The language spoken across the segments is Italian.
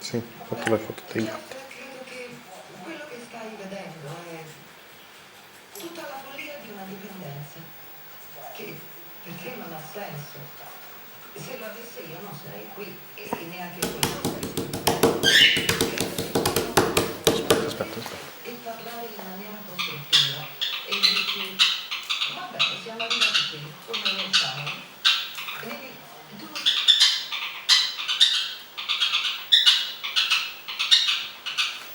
Sì, ho fatto le foto dei gatti. Credo che quello che stai vedendo è tutta la follia di una dipendenza che per te non ha senso. Se lo avesse io non sarei qui e neanche quello saresti Aspetta. e parlare in maniera costruttiva e dici va bene, siamo arrivati qui, come lo sai? E tu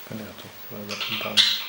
Sbagliato, l'ho guardato lontano.